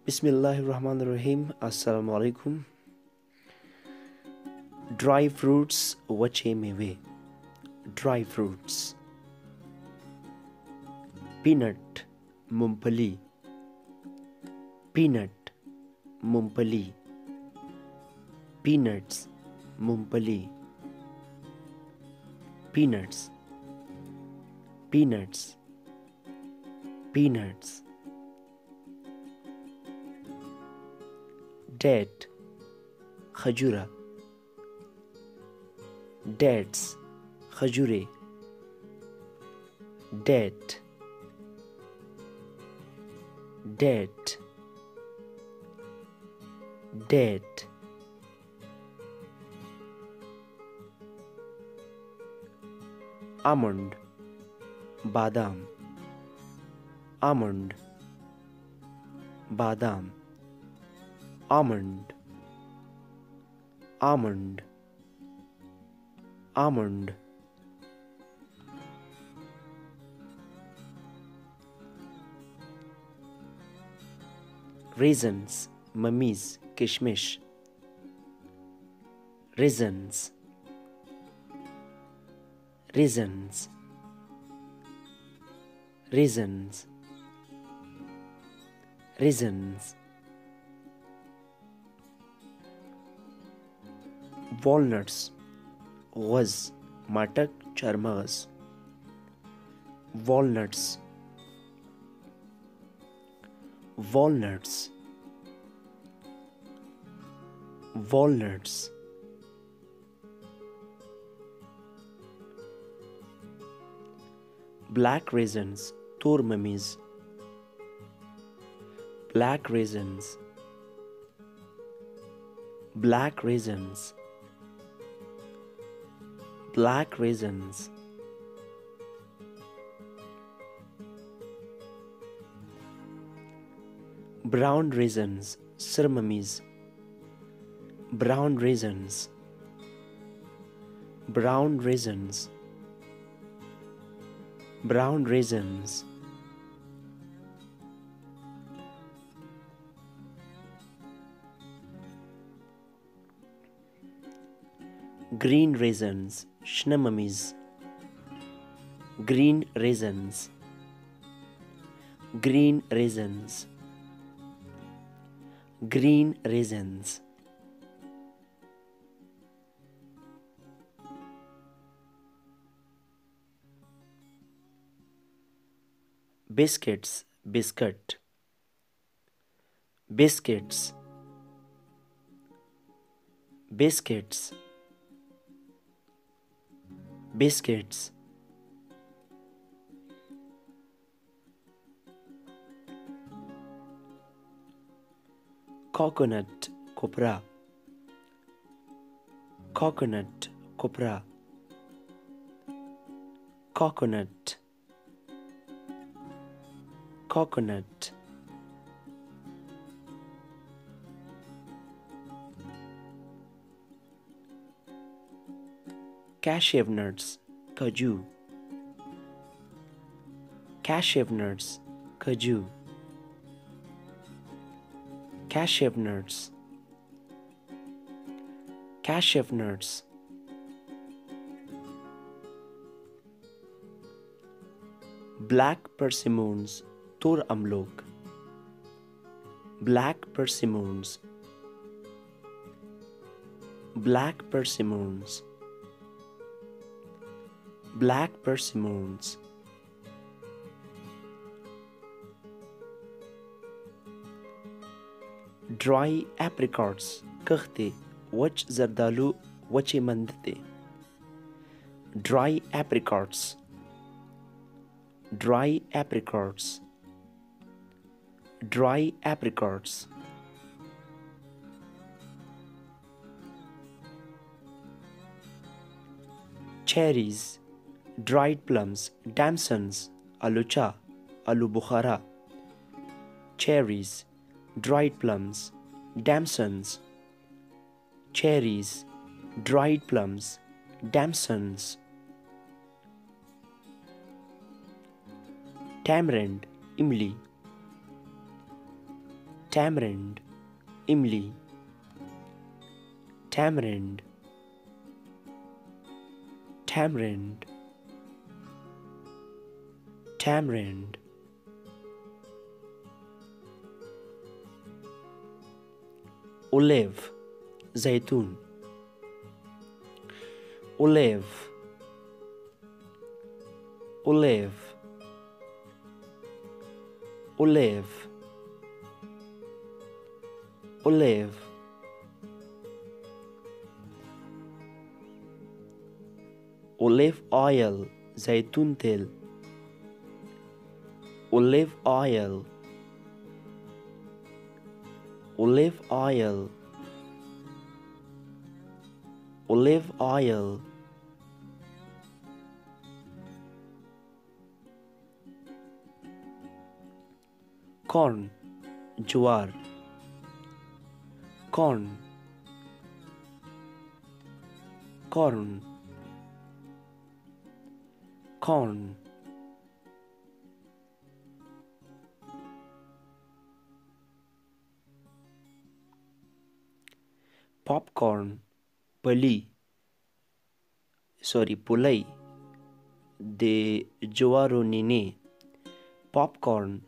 Bismillahirrahmanirrahim. Assalamu alaikum. Dry fruits wache mewe. Dry fruits. Peanut, mumpali. Peanut, mumpali. Peanuts, mumpali. Peanuts. Peanuts. Peanuts. Date, khajura. Dates, khajure. Date. Date. Date. Almond, badam. Almond, badam. Almond, almond, almond. Raisins, mummies, kishmish. Raisins, raisins, raisins, raisins. Walnuts, was, matak, charmagas. Walnuts, walnuts, walnuts. Black raisins, tur mummies. Black raisins, black raisins, black raisins. Brown raisins, sir mummies. Brown raisins, brown raisins, brown raisins. Green raisins, shnamummies. Green raisins, green raisins, green raisins. Biscuits, biscuit. Biscuits, biscuits, biscuits. Coconut, copra. Coconut, copra. Coconut, coconut. Cashew nuts, kaju. Cashew nuts, kaju. Cashew nuts, cashew nuts. Black persimmons, tur amlok. Black persimmons, black persimmons, black persimmons. Dry apricots, kakhte, wach zardalu, wache mandte. Dry apricots, dry apricots, dry apricots. Cherries, dried plums, damsons, alucha, alu bukhara. Cherries, dried plums, damsons. Cherries, dried plums, damsons. Tamarind, imli. tamarind, imli, tamarind, tamarind, tamarind, olive, zaytun, olive, olive, olive, olive, olive oil, zaytun tel, olive oil, olive oil, olive oil, corn, jowar, corn, corn, corn, popcorn, pulai de ज्वारो nene, popcorn,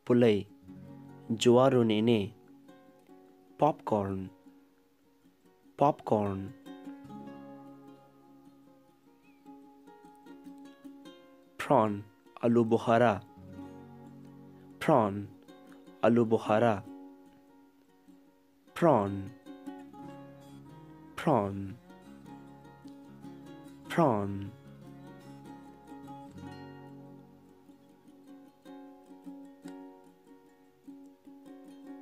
pulai ज्वारो nene, popcorn, popcorn, prawn, आलू बुखारा, prawn, आलू बुखारा, prawn, prawn, prawn,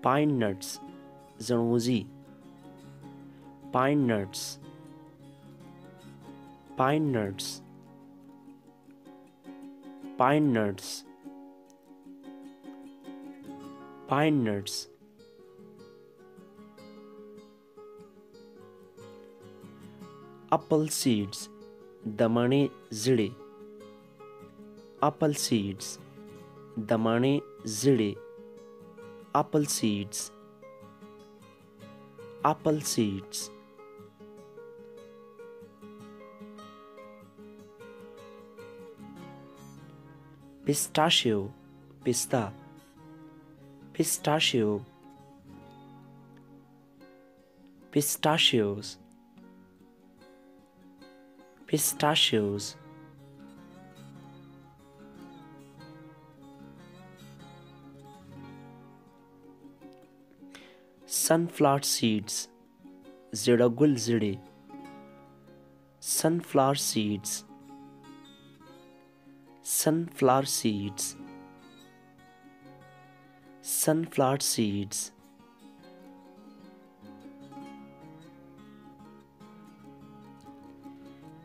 pine nuts, zanouzi, pine nuts, pine nuts, pine nuts, pine nuts, apple seeds, damane zide, apple seeds, damane zide, apple seeds, apple seeds, pistachio, pista, pistachio, pistachios, pistachios, sunflower seeds, ziragul zide, sunflower seeds, sunflower seeds, sunflower seeds,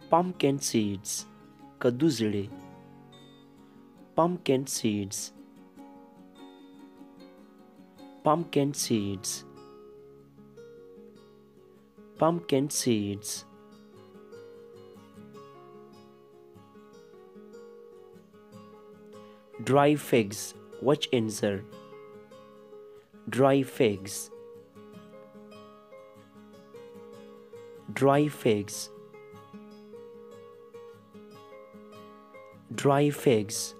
pumpkin seeds, kaddu zide, pumpkin seeds, pumpkin seeds, pumpkin seeds, dry figs, watch inzer, dry figs, dry figs, dry figs,